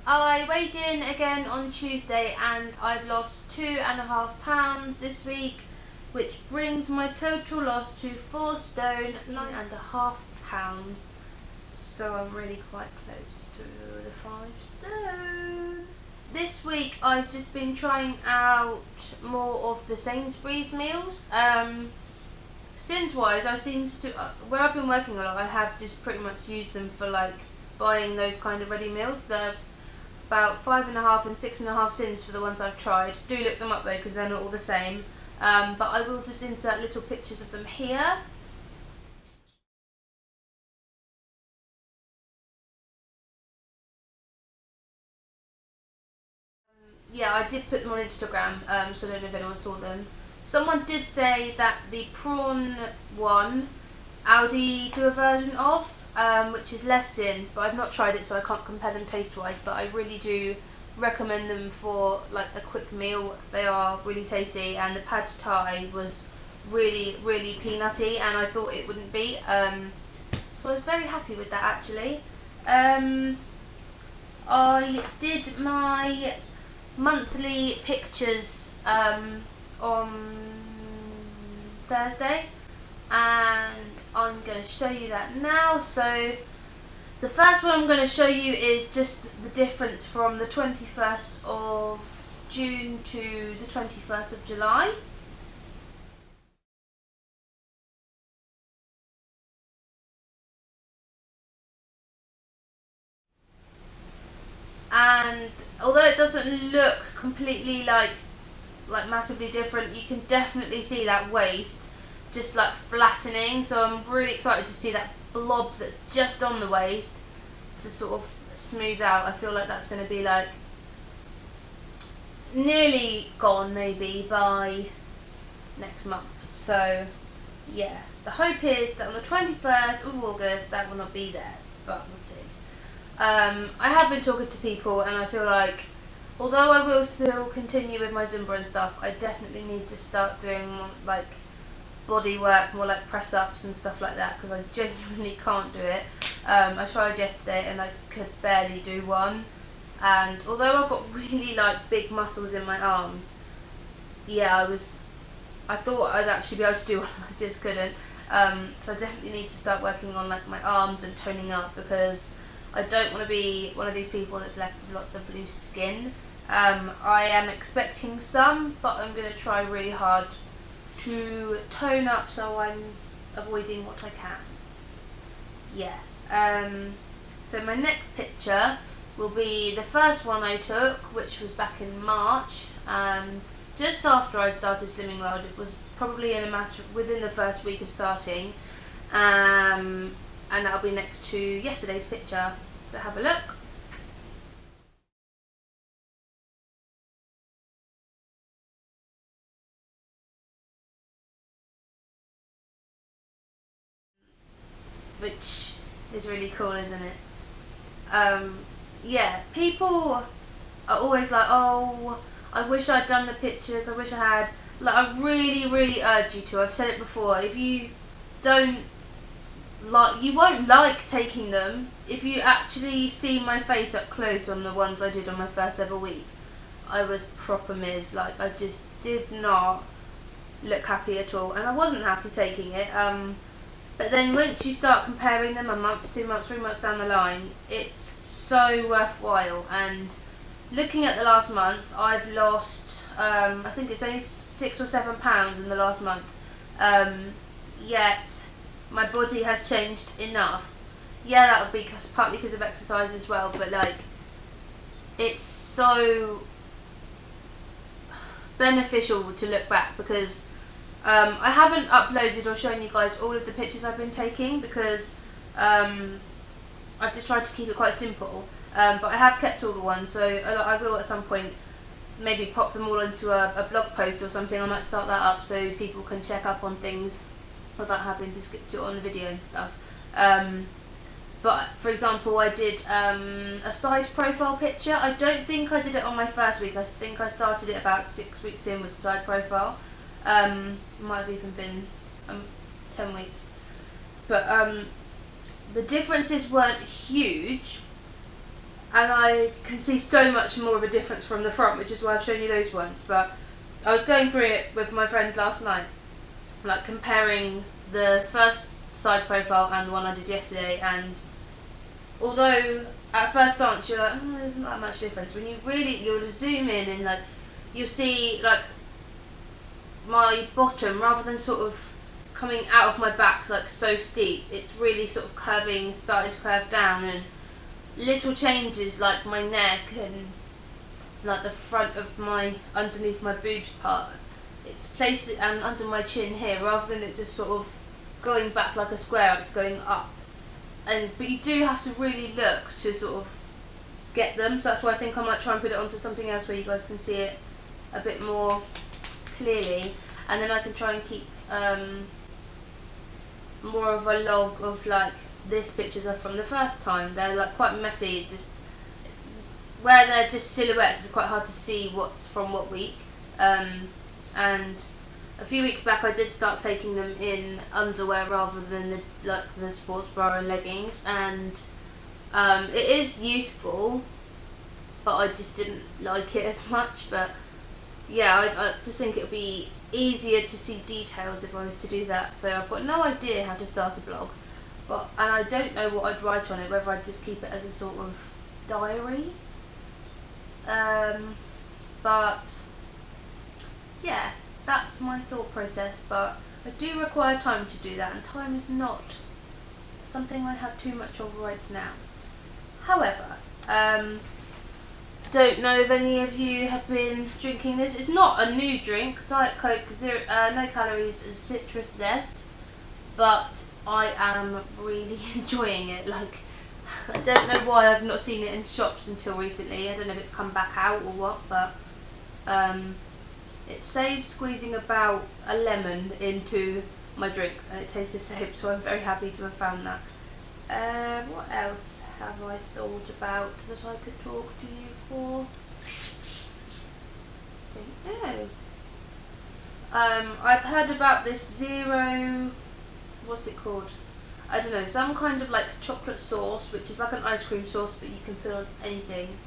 I weighed in again on Tuesday and I've lost 2.5 pounds this week, which brings my total loss to 4 stone 9.5 pounds. So I'm really quite close to the 5 stone. This week I've just been trying out more of the Sainsbury's meals. Since wise, I seem to where I've been working a lot, I have just pretty much used them for like buying those kind of ready meals. They're about 5.5 and 6.5 cents for the ones I've tried. Do look them up though, because they're not all the same. But I will just insert little pictures of them here. Yeah, I did put them on Instagram, so I don't know if anyone saw them. Someone did say that the prawn one, Aldi do a version of, which is less sins, but I've not tried it, so I can't compare them taste-wise, but I really do recommend them for like a quick meal. They are really tasty, and the pad thai was really, really peanutty, and I thought it wouldn't be. So I was very happy with that actually. I did my monthly pictures on Thursday, and I'm going to show you that now. So the first one I'm going to show you is just the difference from the 21st of June to the 21st of July. And although it doesn't look completely like massively different, you can definitely see that waist just like flattening. So I'm really excited to see that blob that's just on the waist to sort of smooth out. I feel like that's going to be like nearly gone maybe by next month. So yeah, the hope is that on the 21st of August that will not be there, but we'll see. I have been talking to people, and I feel like although I will still continue with my Zumba and stuff, I definitely need to start doing more like body work, more like press ups and stuff like that, because I genuinely can't do it. I tried yesterday and I could barely do one, and although I've got really like big muscles in my arms, yeah, I thought I'd actually be able to do one, I just couldn't. So I definitely need to start working on like my arms and toning up, because I don't want to be one of these people that's left with lots of loose skin. I am expecting some, but I'm going to try really hard to tone up so I'm avoiding what I can. Yeah. So my next picture will be the first one I took, which was back in March, just after I started Slimming World. It was probably within the first week of starting. And that'll be next to yesterday's picture, so have a look. Which is really cool, isn't it? Yeah, people are always like, oh, I wish I'd done the pictures, I wish I had. Like, I really, really urge you to. I've said it before, if you don't you won't like taking them. If you actually see my face up close on the ones I did on my first ever week, I was proper Ms. Like, I just did not look happy at all, and I wasn't happy taking it. But then once you start comparing them a month, 2 months, 3 months down the line, it's so worthwhile. And looking at the last month, I've lost I think it's only 6 or 7 pounds in the last month, yet my body has changed enough. Yeah, that would be partly because of exercise as well, but like, it's so beneficial to look back, because I haven't uploaded or shown you guys all of the pictures I've been taking, because I've just tried to keep it quite simple, but I have kept all the ones, so I will at some point maybe pop them all into a blog post or something. I might start that up so people can check up on things without having to skip to it on the video and stuff. But for example, I did a side profile picture. I don't think I did it on my first week. I think I started it about 6 weeks in with the side profile. Might have even been 10 weeks. But the differences weren't huge, and I can see so much more of a difference from the front, which is why I've shown you those ones. But I was going through it with my friend last night, like comparing the first side profile and the one I did yesterday, and although at first glance you're like, oh, there's not that much difference, when you'll zoom in and like you'll see like my bottom, rather than sort of coming out of my back like so steep, it's really sort of starting to curve down, and little changes like my neck and like the front of underneath my boobs part, it's placed and under my chin here, rather than it just sort of going back like a square, it's going up. But you do have to really look to sort of get them, so that's why I think I might try and put it onto something else where you guys can see it a bit more clearly, and then I can try and keep more of a log of like this pictures are from the first time. They're like quite messy, where they're just silhouettes, it's quite hard to see what's from what week. And a few weeks back I did start taking them in underwear rather than the sports bra and leggings, and it is useful, but I just didn't like it as much. But yeah, I just think it would be easier to see details if I was to do that. So I've got no idea how to start a blog, and I don't know what I'd write on it, whether I'd just keep it as a sort of diary. But yeah, that's my thought process, but I do require time to do that, and time is not something I have too much of right now. However, don't know if any of you have been drinking this. It's not a new drink, Diet Coke, no calories, citrus zest, but I am really enjoying it. Like, I don't know why I've not seen it in shops until recently. I don't know if it's come back out or what, but it saves squeezing about a lemon into my drinks, and it tastes the same, so I'm very happy to have found that. What else have I thought about that I could talk to you for? I don't know. I've heard about this zero, what's it called? I don't know, some kind of like chocolate sauce, which is like an ice cream sauce, but you can put on anything,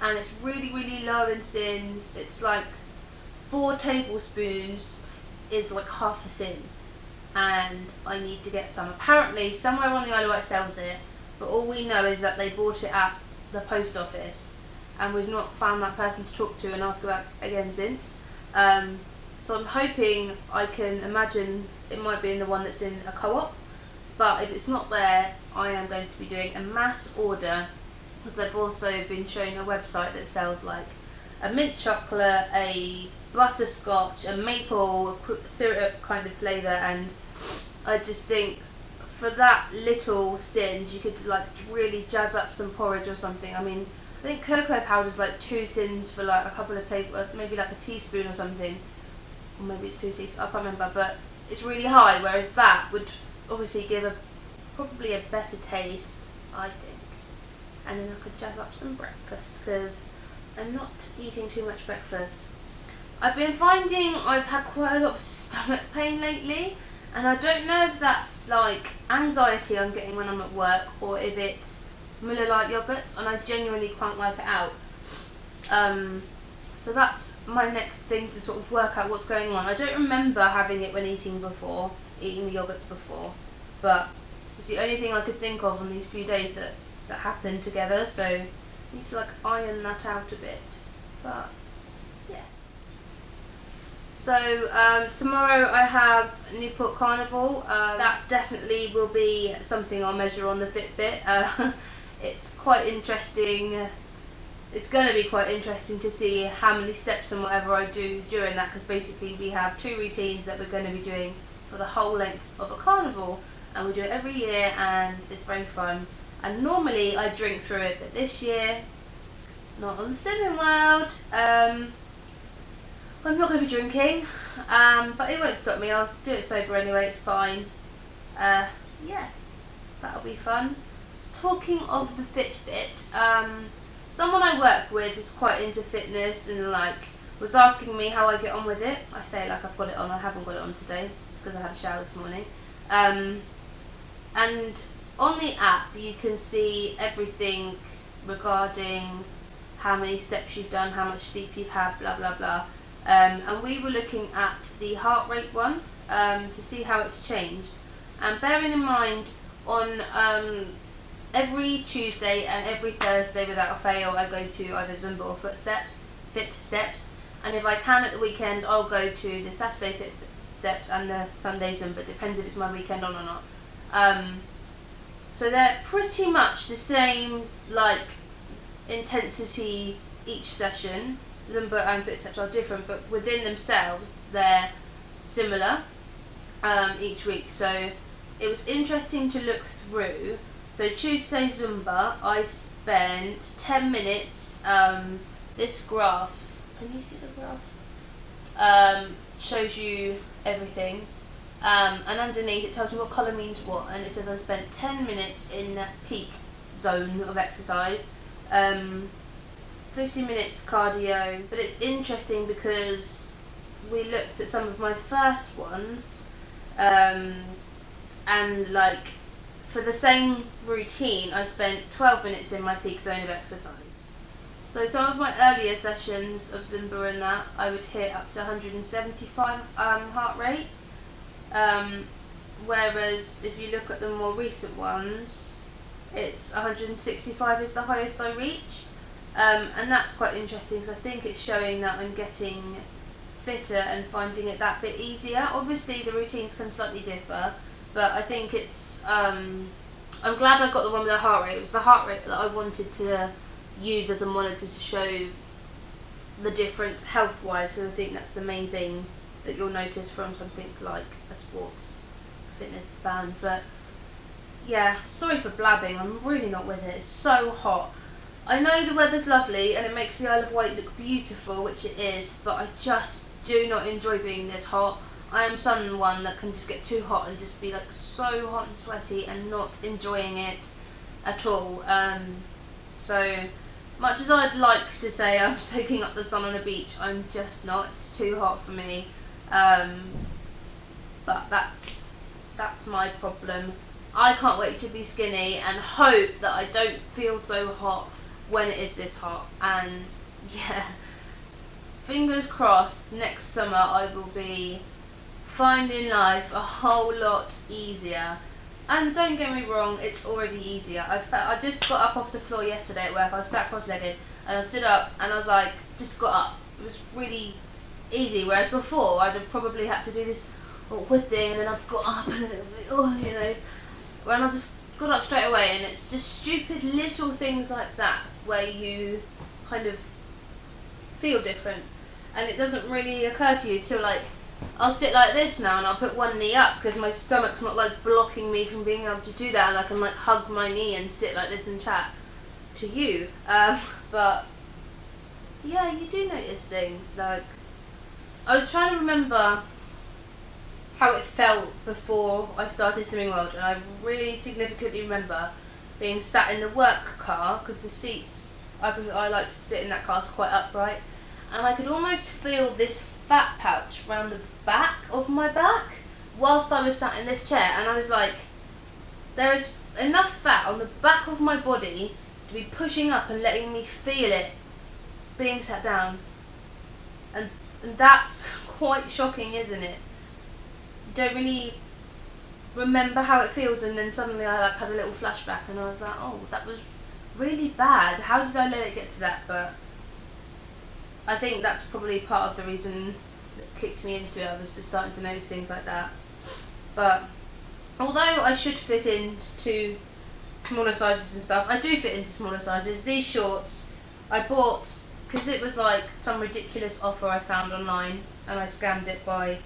and it's really, really low in sins. It's like 4 tablespoons is like half a sin, and I need to get some. Apparently somewhere on the Isle of Wight sells it, but all we know is that they bought it at the post office, and we've not found that person to talk to and ask about again since. So I'm hoping, I can imagine it might be in the one that's in a co-op, but if it's not there, I am going to be doing a mass order, because they've also been showing a website that sells like a mint chocolate, a butterscotch, a maple syrup kind of flavour, and I just think for that little singe you could like really jazz up some porridge or something. I mean, I think cocoa powder is like 2 sins for like a couple of maybe like a teaspoon or something, or maybe it's 2 teaspoons, I can't remember, but it's really high, whereas that would obviously give probably a better taste, I think. And then I could jazz up some breakfast, because I'm not eating too much breakfast. I've been finding I've had quite a lot of stomach pain lately, and I don't know if that's like anxiety I'm getting when I'm at work, or if it's Muller Light yogurts, and I genuinely can't work it out. So that's my next thing, to sort of work out what's going on. I don't remember having it when eating the yogurts before, but it's the only thing I could think of on these few days that happened together, so I need to like iron that out a bit. But yeah. So tomorrow I have Newport Carnival. That definitely will be something I'll measure on the Fitbit. It's quite interesting. It's going to be quite interesting to see how many steps and whatever I do during that, because basically we have 2 routines that we're going to be doing for the whole length of a carnival, and we do it every year, and it's very fun. And normally I drink through it, but this year, not on the Slimming World. I'm not going to be drinking, but it won't stop me. I'll do it sober anyway, it's fine. Yeah, that'll be fun. Talking of the Fitbit, someone I work with is quite into fitness, and like was asking me how I get on with it. I say like I've got it on. I haven't got it on today. It's because I had a shower this morning. And on the app you can see everything regarding how many steps you've done, how much sleep you've had, blah blah blah. And we were looking at the heart rate one to see how it's changed. And bearing in mind, on every Tuesday and every Thursday without fail, I go to either Zumba or Fit Steps. And if I can at the weekend, I'll go to the Saturday Fit Steps and the Sunday Zumba. Depends if it's my weekend on or not. So they're pretty much the same, like, intensity each session. Zumba and Fit Steps are different, but within themselves they're similar each week. So it was interesting to look through. So Tuesday Zumba, I spent 10 minutes. This graph, can you see the graph? Shows you everything. And underneath it tells me what colour means what, and it says I spent 10 minutes in that peak zone of exercise, 50 minutes cardio. But it's interesting because we looked at some of my first ones, and like for the same routine I spent 12 minutes in my peak zone of exercise. So some of my earlier sessions of Zumba and that, I would hit up to 175 heart rate. Whereas if you look at the more recent ones, it's 165 is the highest I reach, and that's quite interesting because I think it's showing that I'm getting fitter and finding it that bit easier. Obviously the routines can slightly differ, but I think it's I'm glad I got the one with the heart rate. It was the heart rate that I wanted to use as a monitor to show the difference health wise, so I think that's the main thing that you'll notice from something like a sports fitness band. But yeah, sorry for blabbing, I'm really not with it. It's so hot. I know the weather's lovely and it makes the Isle of Wight look beautiful, which it is, but I just do not enjoy being this hot. I am someone that can just get too hot and just be like so hot and sweaty and not enjoying it at all. So much as I'd like to say I'm soaking up the sun on a beach, I'm just not. It's too hot for me. But that's my problem. I can't wait to be skinny and hope that I don't feel so hot when it is this hot. And yeah, fingers crossed next summer I will be finding life a whole lot easier. And don't get me wrong, it's already easier. I just got up off the floor yesterday at work. I was sat cross-legged and I stood up and I was like, just got up. It was really easy, whereas before I'd have probably had to do this awkward thing and then I've got up and then when I just got up straight away. And it's just stupid little things like that where you kind of feel different, and it doesn't really occur to you till like I'll sit like this now and I'll put one knee up because my stomach's not like blocking me from being able to do that, and I can like hug my knee and sit like this and chat to you. But yeah, you do notice things. Like I was trying to remember how it felt before I started Slimming World, and I really significantly remember being sat in the work car because the seats I like to sit in that car quite upright, and I could almost feel this fat pouch around the back of my back whilst I was sat in this chair, and I was like, there is enough fat on the back of my body to be pushing up and letting me feel it being sat down, and that's quite shocking, isn't it? You don't really remember how it feels, and then suddenly I like had a little flashback and I was like, oh, that was really bad. How did I let it get to that? But I think that's probably part of the reason that kicked me into it. I was just starting to notice things like that. But although I should fit into smaller sizes and stuff, I do fit into smaller sizes. These shorts I bought because it was like some ridiculous offer I found online, and I scammed it by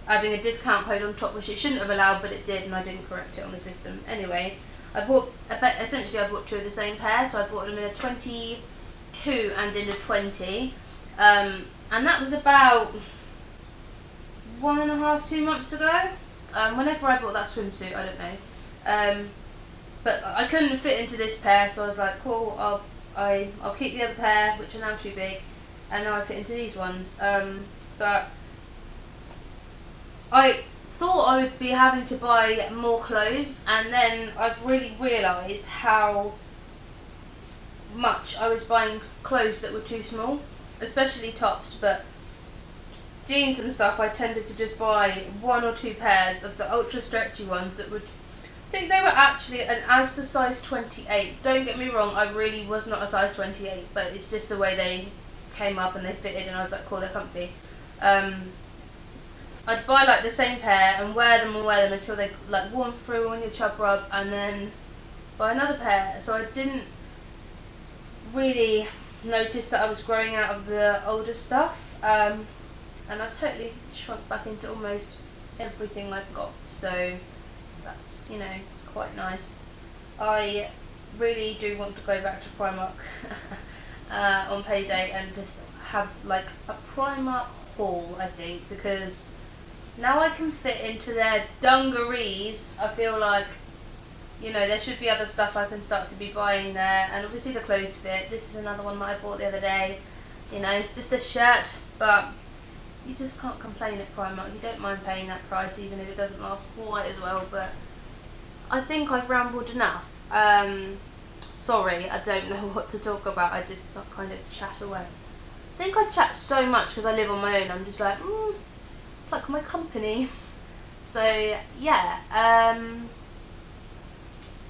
adding a discount code on top, which it shouldn't have allowed, but it did, and I didn't correct it on the system. Anyway, essentially I bought two of the same pair, so I bought them in a 22 and in a 20. And that was about 1.5, 2 months ago. Whenever I bought that swimsuit, I don't know. But I couldn't fit into this pair, so I was like, cool, I'll keep the other pair, which are now too big, and now I fit into these ones. But I thought I would be having to buy more clothes, and then I've really realised how much I was buying clothes that were too small, especially tops, but jeans and stuff I tended to just buy 1 or 2 pairs of the ultra stretchy ones that would, I think they were actually an as to size 28. Don't get me wrong, I really was not a size 28, but it's just the way they came up and they fitted, and I was like, cool, they're comfy. I'd buy like the same pair and wear them until they like worn through on your chub rub, and then buy another pair. So I didn't really notice that I was growing out of the older stuff, and I totally shrunk back into almost everything I've got. So that's, you know, quite nice. I really do want to go back to Primark on payday and just have like a Primark haul, I think, because now I can fit into their dungarees. I feel like, you know, there should be other stuff I can start to be buying there, and obviously the clothes fit. This is another one that I bought the other day, you know, just a shirt, but you just can't complain at Primark. You don't mind paying that price even if it doesn't last quite as well. But I think I've rambled enough. Sorry, I don't know what to talk about. I just kind of chat away. I think I chat so much because I live on my own. I'm just like, it's like my company. So yeah,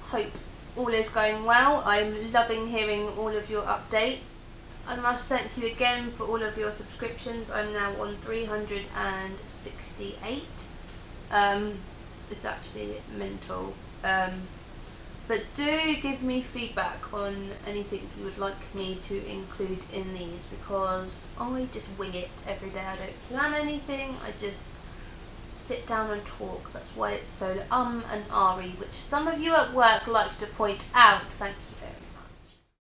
hope all is going well. I'm loving hearing all of your updates. I must thank you again for all of your subscriptions. I'm now on 368. It's actually mental. But do give me feedback on anything you would like me to include in these, because I just wing it every day. I don't plan anything, I just sit down and talk. That's why it's so and ahry, which some of you at work like to point out. Thank